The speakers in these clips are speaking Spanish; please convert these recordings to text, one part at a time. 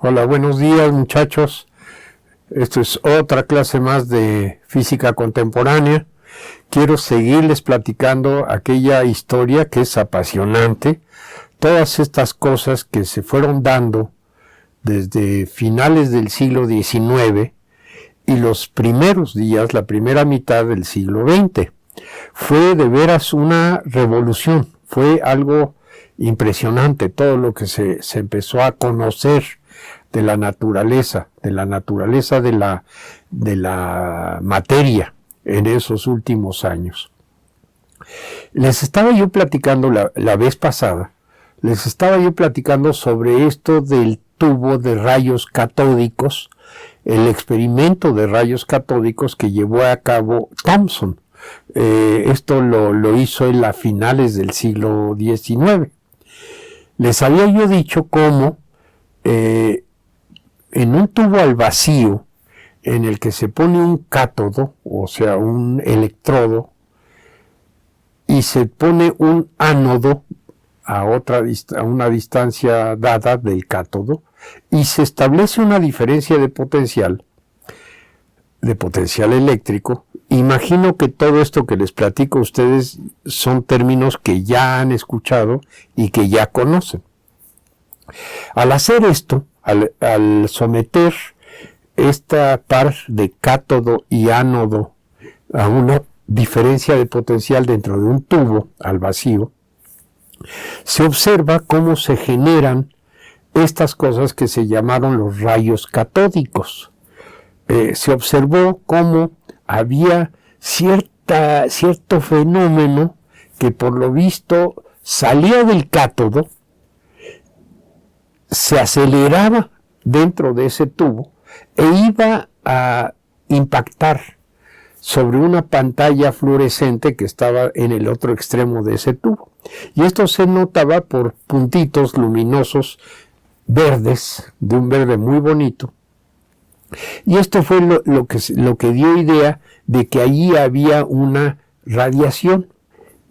Hola, buenos días muchachos. Esto es otra clase más de física contemporánea. Quiero seguirles platicando aquella historia que es apasionante. Todas estas cosas que se fueron dando desde finales del siglo XIX y los primeros días, la primera mitad del siglo XX. Fue de veras una revolución. Fue algo impresionante todo lo que se empezó a conocer de la naturaleza de la materia en esos últimos años. Les estaba yo platicando la vez pasada, sobre esto del tubo de rayos catódicos, el experimento de rayos catódicos que llevó a cabo Thomson. Esto lo hizo en las finales del siglo XIX. Les había yo dicho cómo en un tubo al vacío en el que se pone un cátodo, o sea, un electrodo, y se pone un ánodo a una distancia dada del cátodo, y se establece una diferencia de potencial eléctrico. Imagino que todo esto que les platico a ustedes son términos que ya han escuchado y que ya conocen. Al hacer esto, al someter esta par de cátodo y ánodo a una diferencia de potencial dentro de un tubo al vacío, se observa cómo se generan estas cosas que se llamaron los rayos catódicos. Se observó cómo había cierto fenómeno que por lo visto salía del cátodo, se aceleraba dentro de ese tubo e iba a impactar sobre una pantalla fluorescente que estaba en el otro extremo de ese tubo. Y esto se notaba por puntitos luminosos verdes, de un verde muy bonito. Y esto fue lo que dio idea de que allí había una radiación.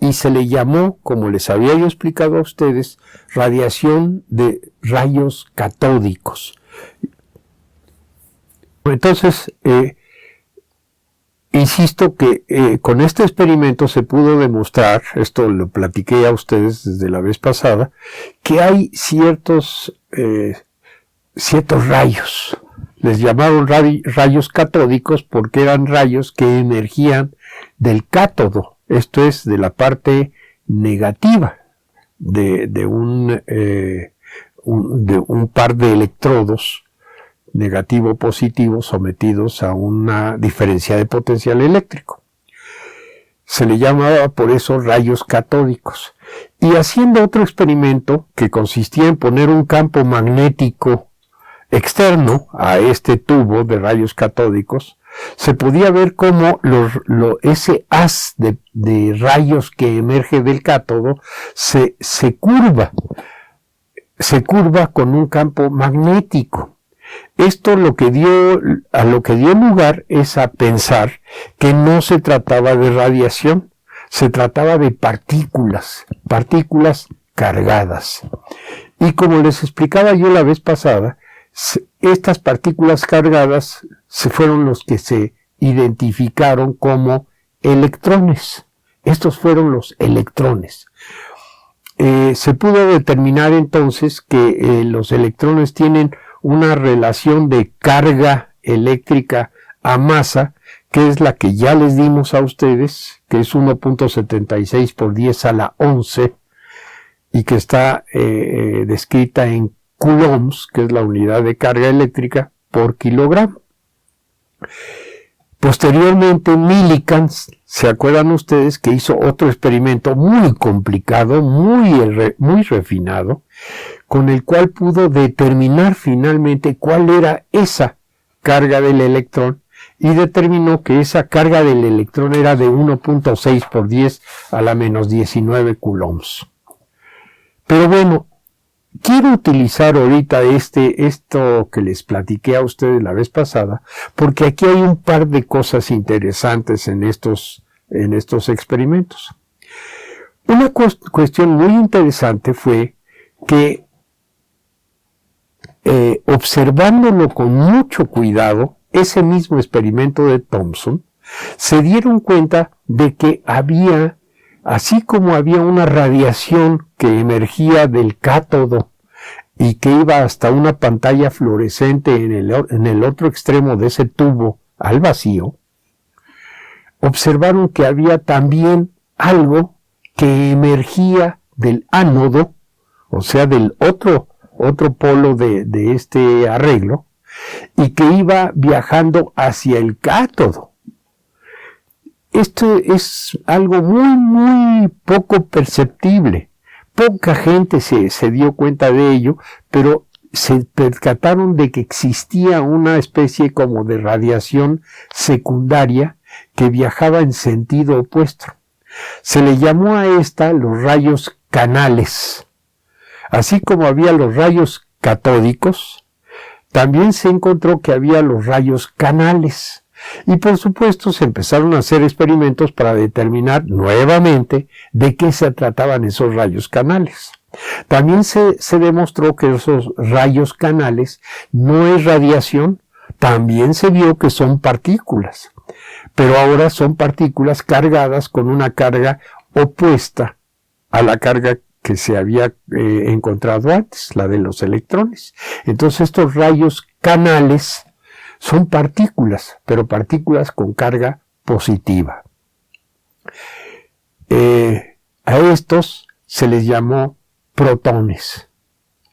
Y se le llamó, como les había yo explicado a ustedes, radiación de rayos catódicos. Entonces, insisto que con este experimento se pudo demostrar, esto lo platiqué a ustedes desde la vez pasada, que hay ciertos rayos. Les llamaron rayos catódicos porque eran rayos que emergían del cátodo. Esto es de la parte negativa de un par de electrodos negativo-positivo sometidos a una diferencia de potencial eléctrico. Se le llamaba por eso rayos catódicos. Y haciendo otro experimento que consistía en poner un campo magnético externo a este tubo de rayos catódicos, se podía ver cómo ese haz de rayos que emerge del cátodo se curva con un campo magnético. Esto lo que dio lugar es a pensar que no se trataba de radiación, se trataba de partículas cargadas. Y como les explicaba yo la vez pasada, estas partículas cargadas fueron los que se identificaron como electrones. Estos fueron los electrones. Se pudo determinar entonces que los electrones tienen una relación de carga eléctrica a masa, que es la que ya les dimos a ustedes, que es 1.76 por 10 a la 11, y que está descrita en coulombs, que es la unidad de carga eléctrica por kilogramo. Posteriormente, Millikan, ¿se acuerdan ustedes que hizo otro experimento muy complicado, muy refinado, con el cual pudo determinar finalmente cuál era esa carga del electrón, y determinó que esa carga del electrón era de 1.6 por 10 a la menos 19 coulombs. Pero bueno, quiero utilizar ahorita esto que les platiqué a ustedes la vez pasada, porque aquí hay un par de cosas interesantes en estos experimentos. Una cuestión muy interesante fue que observándolo con mucho cuidado, ese mismo experimento de Thomson, se dieron cuenta de que había, así como había una radiación que emergía del cátodo y que iba hasta una pantalla fluorescente en el otro extremo de ese tubo al vacío, observaron que había también algo que emergía del ánodo, o sea, del otro polo de este arreglo, y que iba viajando hacia el cátodo. Esto es algo muy poco perceptible. Poca gente se dio cuenta de ello, pero se percataron de que existía una especie como de radiación secundaria que viajaba en sentido opuesto. Se le llamó a esta los rayos canales. Así como había los rayos catódicos, también se encontró que había los rayos canales. Y por supuesto se empezaron a hacer experimentos para determinar nuevamente de qué se trataban esos rayos canales. También se demostró que esos rayos canales no es radiación, también se vio que son partículas, pero ahora son partículas cargadas con una carga opuesta a la carga que se había encontrado antes, la de los electrones. Entonces estos rayos canales son partículas, pero partículas con carga positiva. A estos se les llamó protones,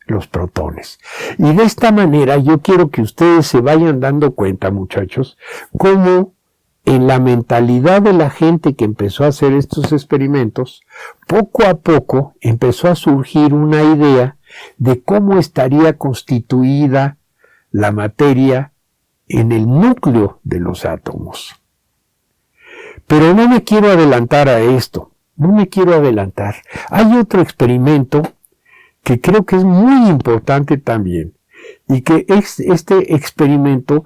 los protones. Y de esta manera yo quiero que ustedes se vayan dando cuenta, muchachos, cómo en la mentalidad de la gente que empezó a hacer estos experimentos, poco a poco empezó a surgir una idea de cómo estaría constituida la materia en el núcleo de los átomos. Pero no me quiero adelantar a esto, no me quiero adelantar. Hay otro experimento que creo que es muy importante también, y que este experimento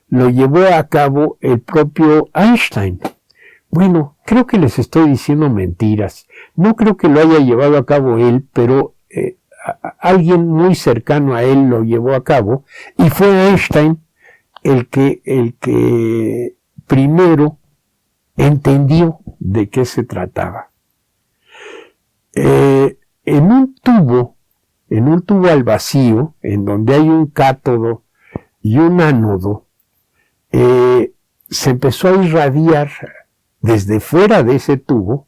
lo llevó a cabo el propio Einstein. Bueno, creo que les estoy diciendo mentiras. No creo que lo haya llevado a cabo él, pero alguien muy cercano a él lo llevó a cabo, y fue Einstein el que primero entendió de qué se trataba. En un tubo al vacío, en donde hay un cátodo y un ánodo, se empezó a irradiar desde fuera de ese tubo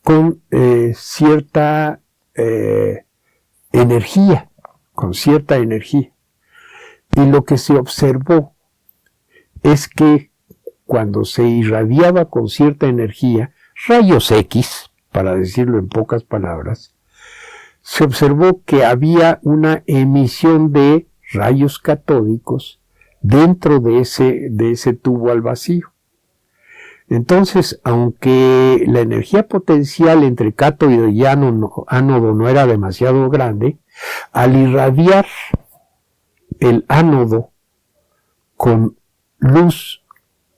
con cierta energía, Y lo que se observó es que cuando se irradiaba con cierta energía, rayos X, para decirlo en pocas palabras, se observó que había una emisión de rayos catódicos dentro de ese tubo al vacío. Entonces, aunque la energía potencial entre cátodo y ánodo no era demasiado grande, al irradiar el ánodo con luz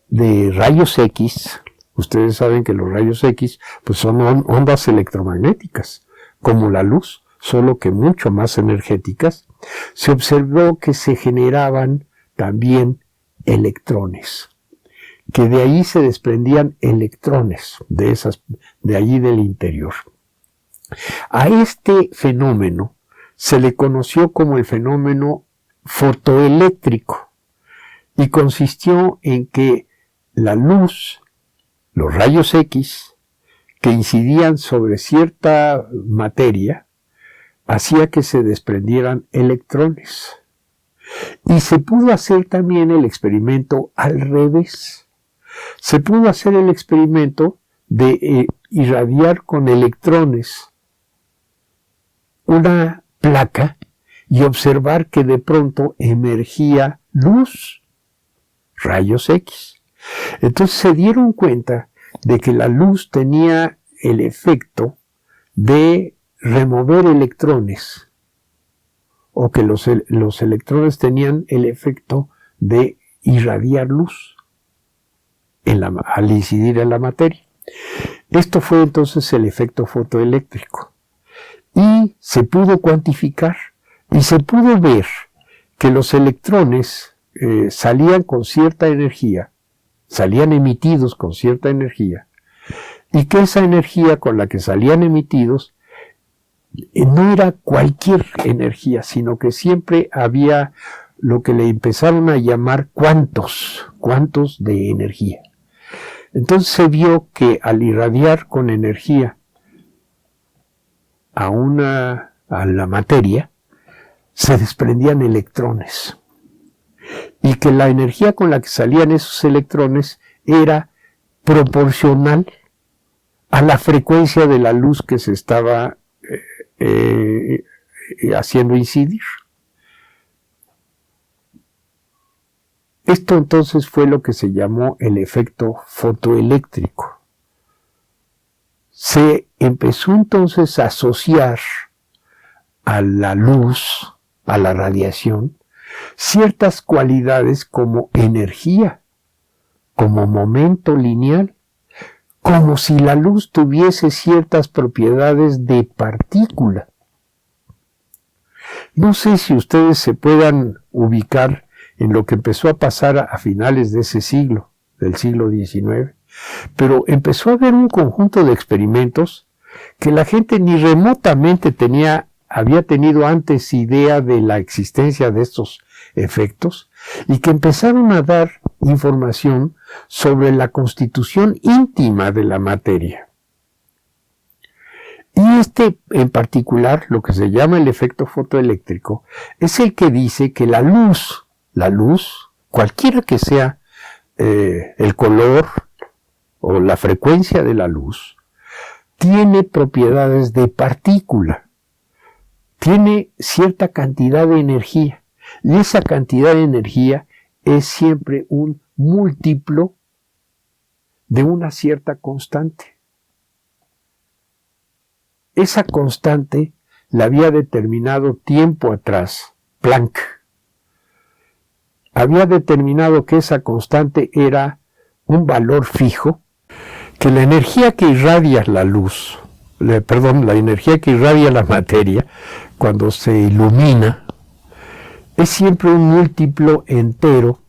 de rayos X, ustedes saben que los rayos X pues son ondas electromagnéticas, como la luz, solo que mucho más energéticas, se observó que se generaban también electrones, que de ahí se desprendían electrones, de allí del interior. A este fenómeno se le conoció como el fenómeno fotoeléctrico, y consistió en que la luz, los rayos X, que incidían sobre cierta materia, hacía que se desprendieran electrones. Y se pudo hacer también el experimento al revés. Se pudo hacer el experimento de irradiar con electrones una placa y observar que de pronto emergía luz, rayos X. Entonces se dieron cuenta de que la luz tenía el efecto de remover electrones, o que los electrones tenían el efecto de irradiar luz al incidir en la materia. Esto fue entonces el efecto fotoeléctrico, y se pudo cuantificar. Y se pudo ver que los electrones salían con cierta energía, salían emitidos con cierta energía, y que esa energía con la que salían emitidos no era cualquier energía, sino que siempre había lo que le empezaron a llamar cuantos de energía. Entonces se vio que al irradiar con energía a la materia, se desprendían electrones. Y que la energía con la que salían esos electrones era proporcional a la frecuencia de la luz que se estaba haciendo incidir. Esto entonces fue lo que se llamó el efecto fotoeléctrico. Se empezó entonces a asociar a la luz, a la radiación, ciertas cualidades como energía, como momento lineal, como si la luz tuviese ciertas propiedades de partícula. No sé si ustedes se puedan ubicar en lo que empezó a pasar a finales de ese siglo, del siglo XIX, pero empezó a haber un conjunto de experimentos que la gente ni remotamente había tenido antes idea de la existencia de estos efectos y que empezaron a dar información sobre la constitución íntima de la materia. Y en particular, lo que se llama el efecto fotoeléctrico, es el que dice que la luz, cualquiera que sea el color o la frecuencia de la luz, tiene propiedades de partícula, tiene cierta cantidad de energía, y esa cantidad de energía es siempre un múltiplo de una cierta constante. Esa constante la había determinado tiempo atrás Planck. Había determinado que esa constante era un valor fijo, que la energía que irradia la luz, la energía que irradia la materia, cuando se ilumina, es siempre un múltiplo entero,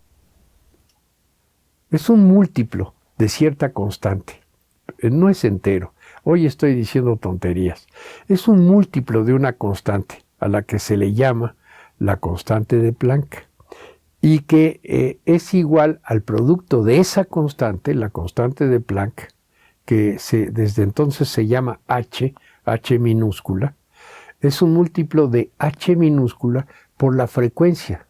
es un múltiplo de cierta constante, no es entero. Hoy estoy diciendo tonterías. Es un múltiplo de una constante, a la que se le llama la constante de Planck, y que es igual al producto de esa constante, la constante de Planck, que desde entonces se llama H minúscula, es un múltiplo de H minúscula por la frecuencia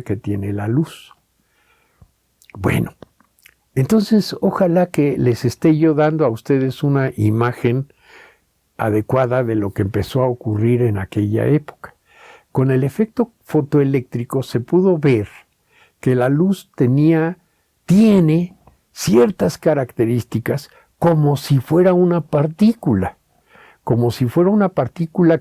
que tiene la luz. Bueno, entonces ojalá que les esté yo dando a ustedes una imagen adecuada de lo que empezó a ocurrir en aquella época. Con el efecto fotoeléctrico se pudo ver que la luz tiene ciertas características como si fuera una partícula,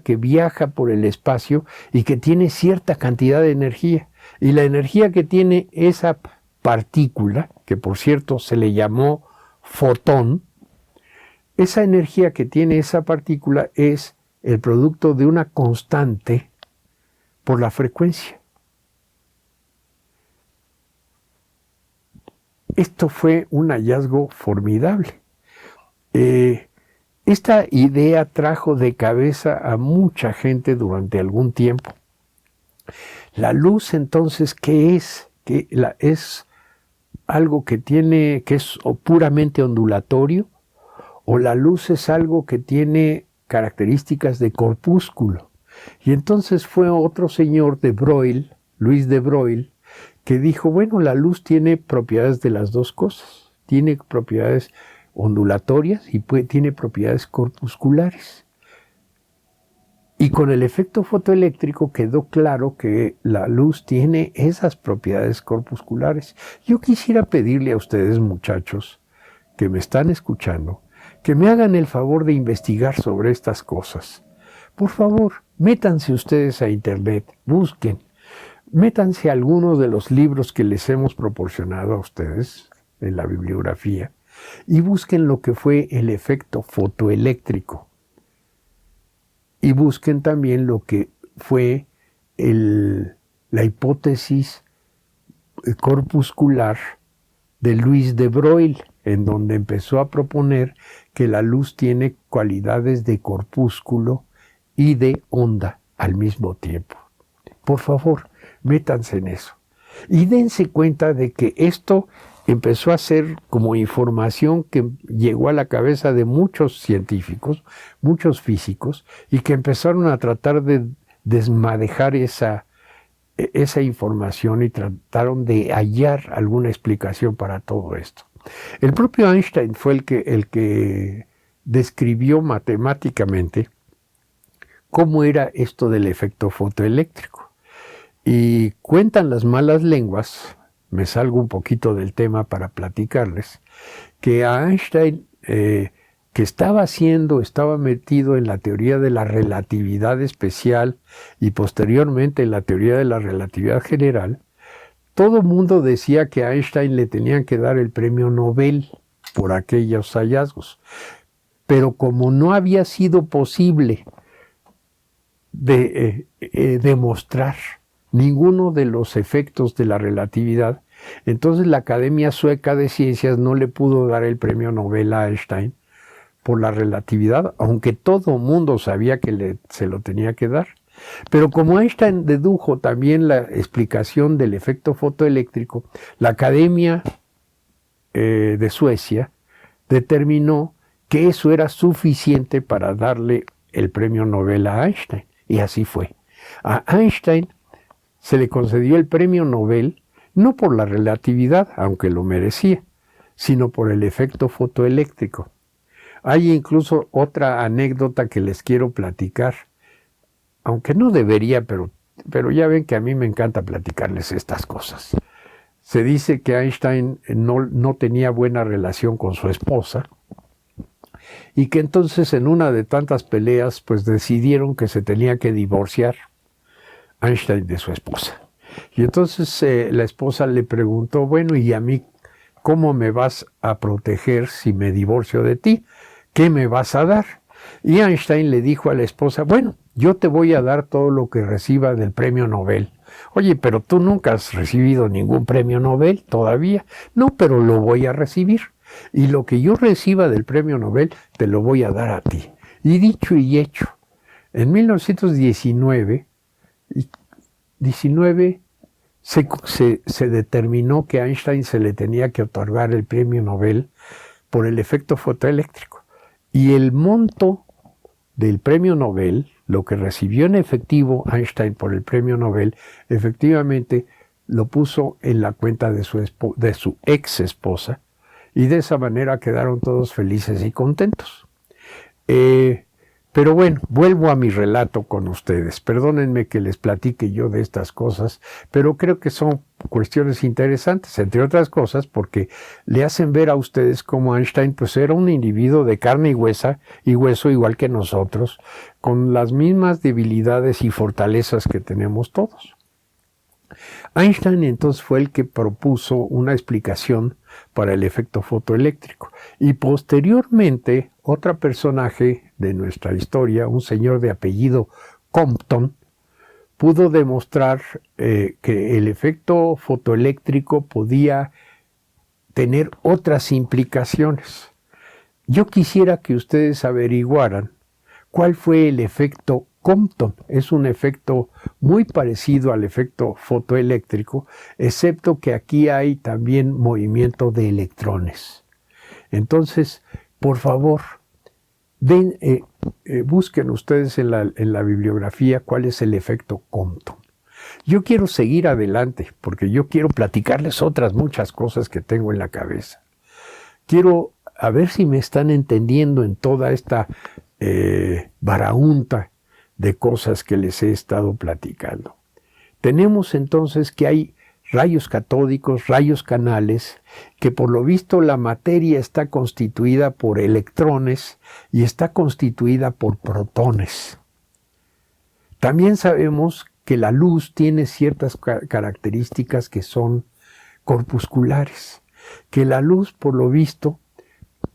que viaja por el espacio y que tiene cierta cantidad de energía. Y la energía que tiene esa partícula, que por cierto se le llamó fotón, esa energía que tiene esa partícula es el producto de una constante por la frecuencia. Esto fue un hallazgo formidable. Esta idea trajo de cabeza a mucha gente durante algún tiempo. La luz, entonces, ¿qué es? ¿Es algo que es puramente ondulatorio? ¿O la luz es algo que tiene características de corpúsculo? Y entonces fue otro señor de Broglie, Luis de Broglie, que dijo, bueno, la luz tiene propiedades de las dos cosas. Tiene propiedades ondulatorias y tiene propiedades corpusculares. Y con el efecto fotoeléctrico quedó claro que la luz tiene esas propiedades corpusculares. Yo quisiera pedirle a ustedes, muchachos, que me están escuchando, que me hagan el favor de investigar sobre estas cosas. Por favor, métanse ustedes a internet, busquen, métanse a algunos de los libros que les hemos proporcionado a ustedes en la bibliografía y busquen lo que fue el efecto fotoeléctrico. Y busquen también lo que fue la hipótesis corpuscular de Louis de Broglie, en donde empezó a proponer que la luz tiene cualidades de corpúsculo y de onda al mismo tiempo. Por favor, métanse en eso. Y dense cuenta de que esto empezó a ser como información que llegó a la cabeza de muchos científicos, muchos físicos, y que empezaron a tratar de desmadejar esa información y trataron de hallar alguna explicación para todo esto. El propio Einstein fue el que describió matemáticamente cómo era esto del efecto fotoeléctrico. Y cuentan las malas lenguas, me salgo un poquito del tema para platicarles, que a Einstein, que estaba metido en la teoría de la relatividad especial y posteriormente en la teoría de la relatividad general, todo el mundo decía que a Einstein le tenían que dar el premio Nobel por aquellos hallazgos. Pero como no había sido posible demostrar ninguno de los efectos de la relatividad, entonces la Academia Sueca de Ciencias no le pudo dar el premio Nobel a Einstein por la relatividad, aunque todo el mundo sabía que se lo tenía que dar. Pero como Einstein dedujo también la explicación del efecto fotoeléctrico, la Academia de Suecia determinó que eso era suficiente para darle el premio Nobel a Einstein. Y así fue. A Einstein se le concedió el premio Nobel no por la relatividad, aunque lo merecía, sino por el efecto fotoeléctrico. Hay incluso otra anécdota que les quiero platicar, aunque no debería, pero ya ven que a mí me encanta platicarles estas cosas. Se dice que Einstein no tenía buena relación con su esposa y que entonces en una de tantas peleas pues decidieron que se tenía que divorciar Einstein de su esposa. Y entonces la esposa le preguntó, bueno, ¿y a mí cómo me vas a proteger si me divorcio de ti? ¿Qué me vas a dar? Y Einstein le dijo a la esposa, bueno, yo te voy a dar todo lo que reciba del premio Nobel. Oye, pero tú nunca has recibido ningún premio Nobel todavía. No, pero lo voy a recibir. Y lo que yo reciba del premio Nobel te lo voy a dar a ti. Y dicho y hecho, en 1919 se determinó que a Einstein se le tenía que otorgar el premio Nobel por el efecto fotoeléctrico. Y el monto del premio Nobel, lo que recibió en efectivo Einstein por el premio Nobel, efectivamente lo puso en la cuenta de su ex esposa, y de esa manera quedaron todos felices y contentos. Pero bueno, vuelvo a mi relato con ustedes. Perdónenme que les platique yo de estas cosas, pero creo que son cuestiones interesantes, entre otras cosas, porque le hacen ver a ustedes cómo Einstein pues era un individuo de carne y hueso igual que nosotros, con las mismas debilidades y fortalezas que tenemos todos. Einstein entonces fue el que propuso una explicación para el efecto fotoeléctrico y posteriormente otro personaje de nuestra historia, un señor de apellido Compton, pudo demostrar que el efecto fotoeléctrico podía tener otras implicaciones. Yo quisiera que ustedes averiguaran cuál fue el efecto Compton. Es un efecto muy parecido al efecto fotoeléctrico, excepto que aquí hay también movimiento de electrones. Entonces, por favor, busquen ustedes en la bibliografía cuál es el efecto Compton. Yo quiero seguir adelante porque yo quiero platicarles otras muchas cosas que tengo en la cabeza. Quiero a ver si me están entendiendo en toda esta baraúnta de cosas que les he estado platicando. Tenemos entonces que hay rayos catódicos, rayos canales, que por lo visto la materia está constituida por electrones y está constituida por protones. También sabemos que la luz tiene ciertas características que son corpusculares, que la luz por lo visto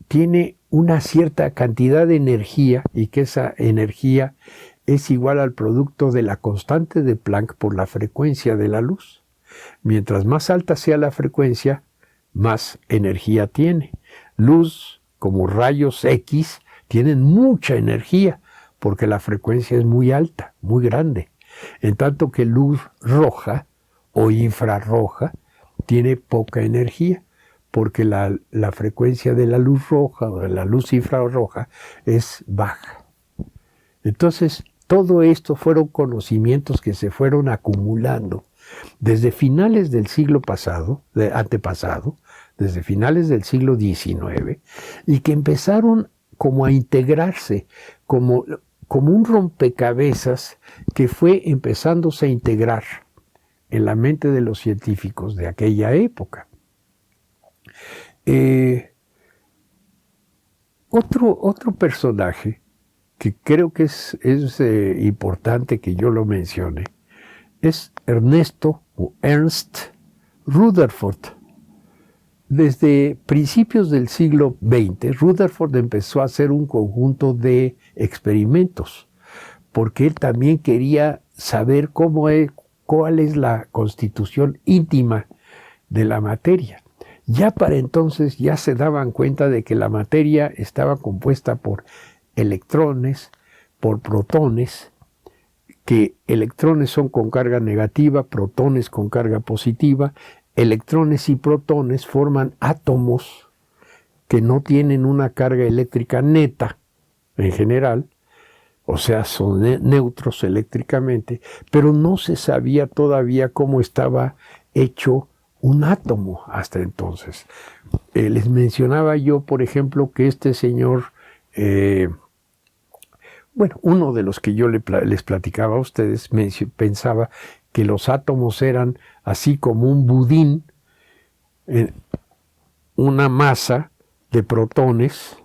tiene una cierta cantidad de energía y que esa energía es igual al producto de la constante de Planck por la frecuencia de la luz. Mientras más alta sea la frecuencia, más energía tiene. Luz, como rayos X, tienen mucha energía porque la frecuencia es muy alta, muy grande. En tanto que luz roja o infrarroja tiene poca energía porque la frecuencia de la luz roja o de la luz infrarroja es baja. Entonces, todo esto fueron conocimientos que se fueron acumulando desde finales del siglo antepasado, desde finales del siglo XIX, y que empezaron como a integrarse, como un rompecabezas que fue empezándose a integrar en la mente de los científicos de aquella época. Otro personaje que creo que es importante que yo lo mencione es Ernst Rutherford. Desde principios del siglo XX, Rutherford empezó a hacer un conjunto de experimentos, porque él también quería saber cuál es la constitución íntima de la materia. Ya para entonces ya se daban cuenta de que la materia estaba compuesta por electrones, por protones, que electrones son con carga negativa, protones con carga positiva. Electrones y protones forman átomos que no tienen una carga eléctrica neta en general, o sea, son neutros eléctricamente, pero no se sabía todavía cómo estaba hecho un átomo hasta entonces. Les mencionaba yo, por ejemplo, que este señor, uno de los que yo les platicaba a ustedes, pensaba que los átomos eran así como un budín, una masa de protones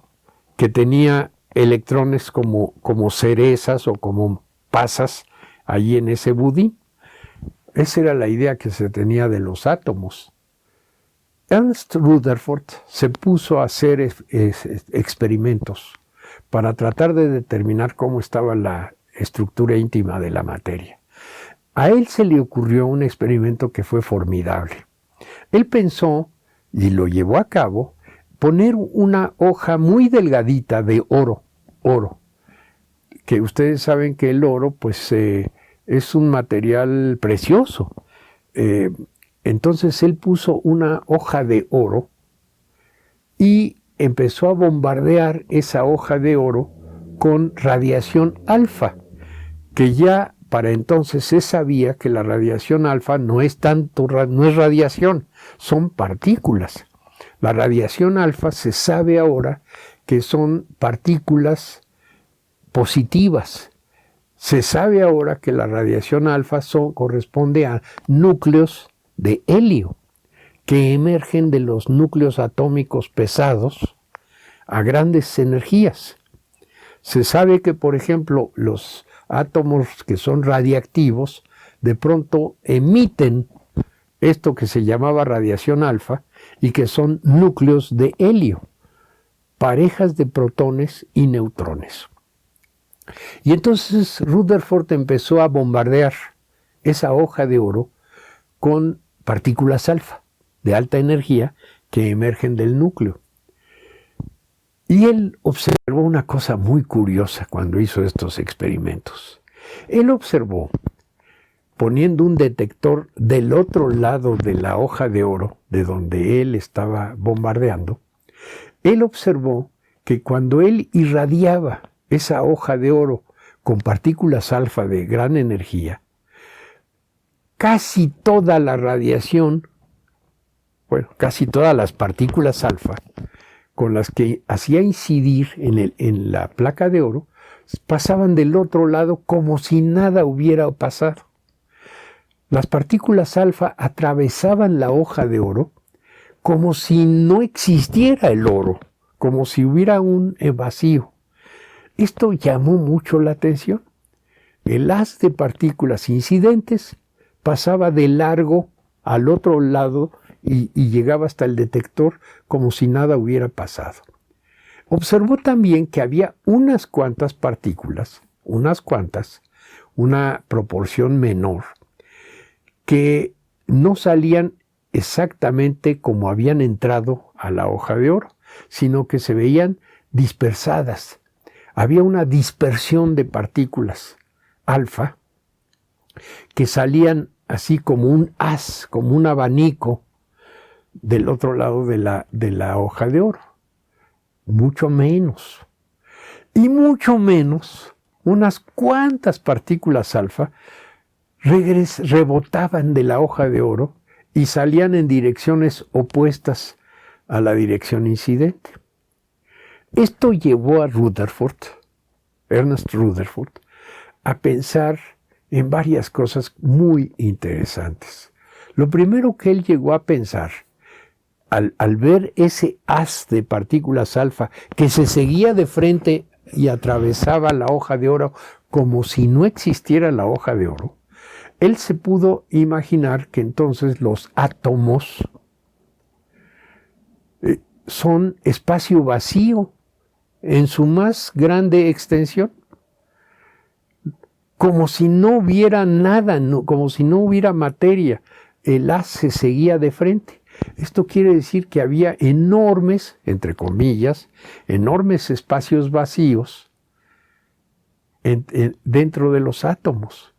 que tenía electrones como cerezas o como pasas allí en ese budín. Esa era la idea que se tenía de los átomos. Ernst Rutherford se puso a hacer experimentos para tratar de determinar cómo estaba la estructura íntima de la materia. A él se le ocurrió un experimento que fue formidable. Él pensó, y lo llevó a cabo, poner una hoja muy delgadita de oro, que ustedes saben que el oro pues es un material precioso. Entonces él puso una hoja de oro y empezó a bombardear esa hoja de oro con radiación alfa, que ya para entonces se sabía que la radiación alfa no es radiación, son partículas. La radiación alfa se sabe ahora que son partículas positivas. Se sabe ahora que la radiación alfa corresponde a núcleos de helio que emergen de los núcleos atómicos pesados a grandes energías. Se sabe que, por ejemplo, los átomos que son radiactivos de pronto emiten esto que se llamaba radiación alfa y que son núcleos de helio, parejas de protones y neutrones. Y entonces Rutherford empezó a bombardear esa hoja de oro con partículas alfa de alta energía que emergen del núcleo. Y él observó una cosa muy curiosa cuando hizo estos experimentos. Él observó, poniendo un detector del otro lado de la hoja de oro, de donde él estaba bombardeando, él observó que cuando él irradiaba esa hoja de oro con partículas alfa de gran energía, casi toda la radiación, casi todas las partículas alfa con las que hacía incidir en la placa de oro, pasaban del otro lado como si nada hubiera pasado. Las partículas alfa atravesaban la hoja de oro como si no existiera el oro, como si hubiera un vacío. Esto llamó mucho la atención. El haz de partículas incidentes pasaba de largo al otro lado y llegaba hasta el detector como si nada hubiera pasado. Observó también que había unas cuantas partículas unas cuantas, una proporción menor, que no salían exactamente como habían entrado a la hoja de oro, sino que se veían dispersadas. Había una dispersión de partículas alfa que salían así como un haz, como un abanico del otro lado de la hoja de oro. Mucho menos. Y mucho menos unas cuantas partículas alfa rebotaban de la hoja de oro y salían en direcciones opuestas a la dirección incidente. Esto llevó a Rutherford, Ernest Rutherford, a pensar en varias cosas muy interesantes. Lo primero que él llegó a pensar, al ver ese haz de partículas alfa que se seguía de frente y atravesaba la hoja de oro como si no existiera la hoja de oro, él se pudo imaginar que entonces los átomos son espacio vacío en su más grande extensión, como si no hubiera nada, como si no hubiera materia. El haz se seguía de frente. Esto quiere decir que había enormes, entre comillas, enormes espacios vacíos dentro de los átomos.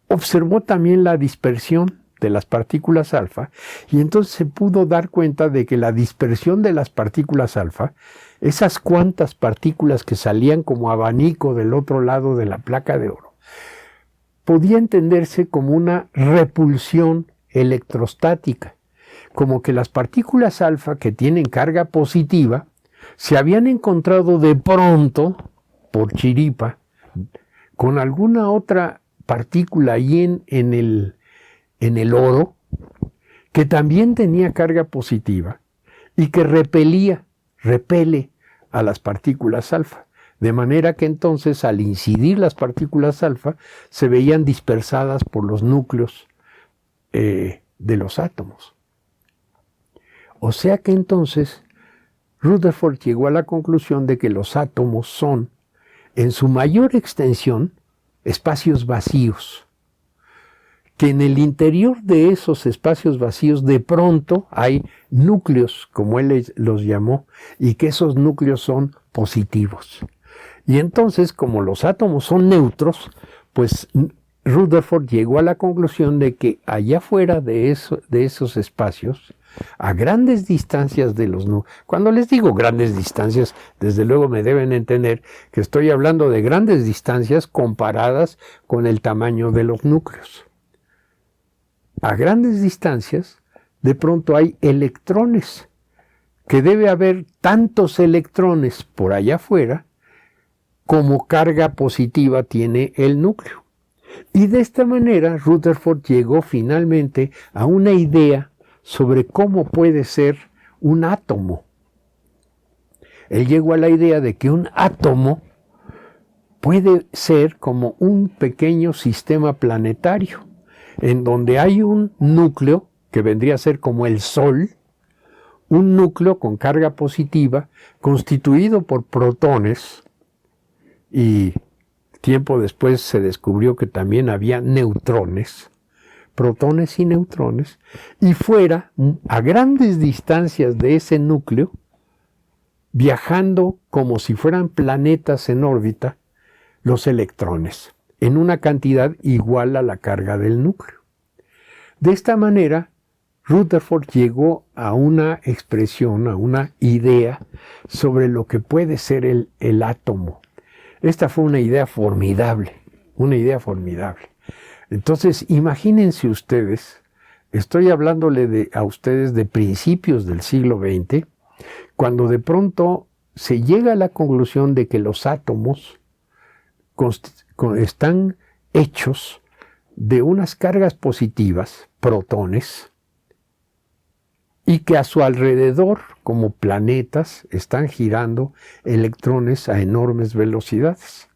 Observó también la dispersión de las partículas alfa y entonces se pudo dar cuenta de que la dispersión de las partículas alfa, esas cuantas partículas que salían como abanico del otro lado de la placa de oro, podía entenderse como una repulsión electrostática, como que las partículas alfa que tienen carga positiva se habían encontrado de pronto, por chiripa, con alguna otra partícula ahí en el oro, que también tenía carga positiva y que repele a las partículas alfa. De manera que entonces al incidir las partículas alfa se veían dispersadas por los núcleos de los átomos. O sea que entonces Rutherford llegó a la conclusión de que los átomos son, en su mayor extensión, espacios vacíos, que en el interior de esos espacios vacíos de pronto hay núcleos, como él los llamó, y que esos núcleos son positivos. Y entonces, como los átomos son neutros, pues Rutherford llegó a la conclusión de que allá afuera de esos espacios, a grandes distancias de los núcleos, cuando les digo grandes distancias, desde luego me deben entender que estoy hablando de grandes distancias comparadas con el tamaño de los núcleos. A grandes distancias, de pronto hay electrones, que debe haber tantos electrones por allá afuera como carga positiva tiene el núcleo. Y de esta manera Rutherford llegó finalmente a una idea sobre cómo puede ser un átomo. Él llegó a la idea de que un átomo puede ser como un pequeño sistema planetario, en donde hay un núcleo que vendría a ser como el Sol, un núcleo con carga positiva constituido por protones, y tiempo después se descubrió que también había neutrones, protones y neutrones, y fuera, a grandes distancias de ese núcleo, viajando como si fueran planetas en órbita, los electrones, en una cantidad igual a la carga del núcleo. De esta manera, Rutherford llegó a una expresión, a una idea sobre lo que puede ser el átomo. Esta fue una idea formidable, una idea formidable. Entonces, imagínense ustedes, estoy hablándole a ustedes de principios del siglo XX, cuando de pronto se llega a la conclusión de que los átomos están hechos de unas cargas positivas, protones, y que a su alrededor, como planetas, están girando electrones a enormes velocidades.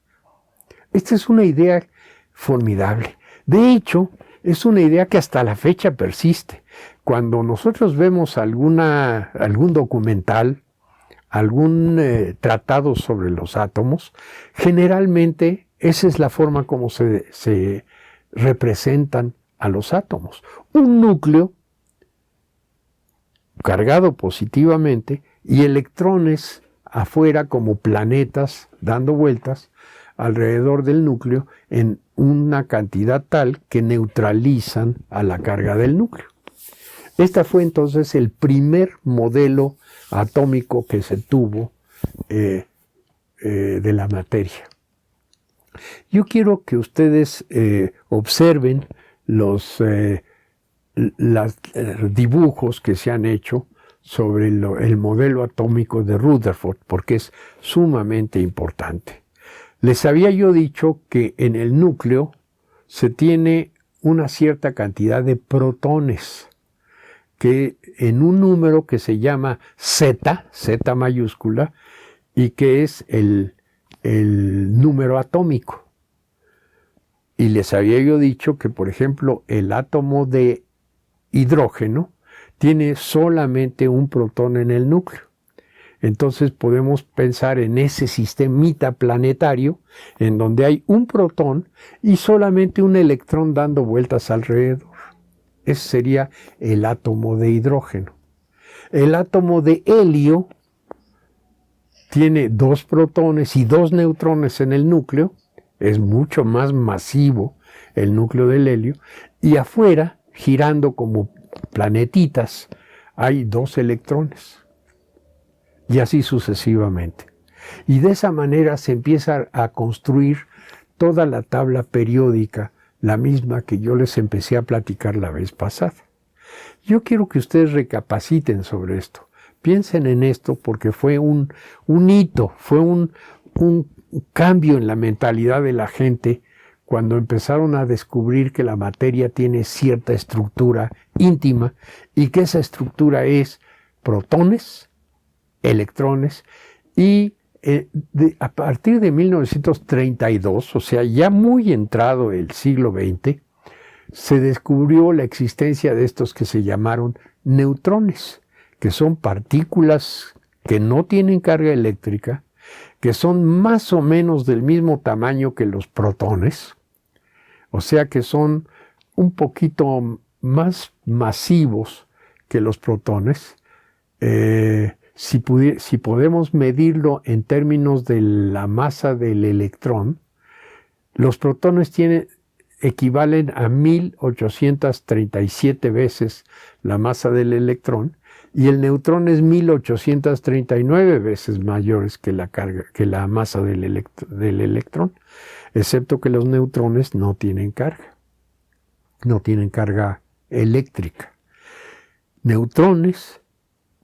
Esta es una idea formidable. De hecho, es una idea que hasta la fecha persiste. Cuando nosotros vemos algún documental, algún tratado sobre los átomos, generalmente esa es la forma como se representan a los átomos. Un núcleo cargado positivamente y electrones afuera como planetas dando vueltas alrededor del núcleo en una cantidad tal que neutralizan a la carga del núcleo. Este fue entonces el primer modelo atómico que se tuvo de la materia. Yo quiero que ustedes observen los dibujos que se han hecho sobre el modelo atómico de Rutherford, porque es sumamente importante. Les había yo dicho que en el núcleo se tiene una cierta cantidad de protones, que en un número que se llama Z, Z mayúscula, y que es el número atómico. Y les había yo dicho que, por ejemplo, el átomo de hidrógeno tiene solamente un protón en el núcleo. Entonces podemos pensar en ese sistemita planetario en donde hay un protón y solamente un electrón dando vueltas alrededor. Ese sería el átomo de hidrógeno. El átomo de helio tiene 2 protones y 2 neutrones en el núcleo. Es mucho más masivo el núcleo del helio. Y afuera, girando como planetitas, hay 2 electrones. Y así sucesivamente. Y de esa manera se empieza a construir toda la tabla periódica, la misma que yo les empecé a platicar la vez pasada. Yo quiero que ustedes recapaciten sobre esto. Piensen en esto porque fue un hito, fue un cambio en la mentalidad de la gente cuando empezaron a descubrir que la materia tiene cierta estructura íntima y que esa estructura es protones, electrones y a partir de 1932, o sea, ya muy entrado el siglo XX, se descubrió la existencia de estos que se llamaron neutrones, que son partículas que no tienen carga eléctrica, que son más o menos del mismo tamaño que los protones, o sea que son un poquito más masivos que los protones. Si podemos medirlo en términos de la masa del electrón, los protones equivalen a 1837 veces la masa del electrón y el neutrón es 1839 veces mayores que la masa del electrón, excepto que los neutrones no tienen carga eléctrica. Neutrones,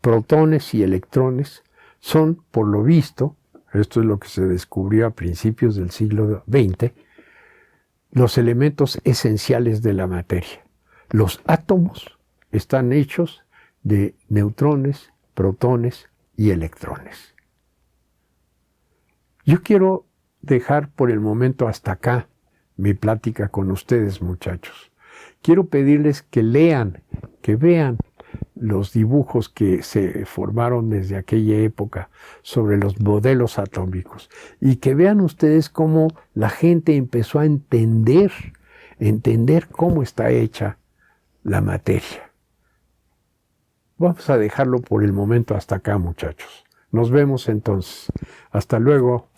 protones y electrones son, por lo visto, esto es lo que se descubrió a principios del siglo XX, los elementos esenciales de la materia. Los átomos están hechos de neutrones, protones y electrones. Yo quiero dejar por el momento hasta acá mi plática con ustedes, muchachos. Quiero pedirles que lean, que vean los dibujos que se formaron desde aquella época sobre los modelos atómicos y que vean ustedes cómo la gente empezó a entender cómo está hecha la materia. Vamos a dejarlo por el momento hasta acá, muchachos. Nos vemos entonces. Hasta luego.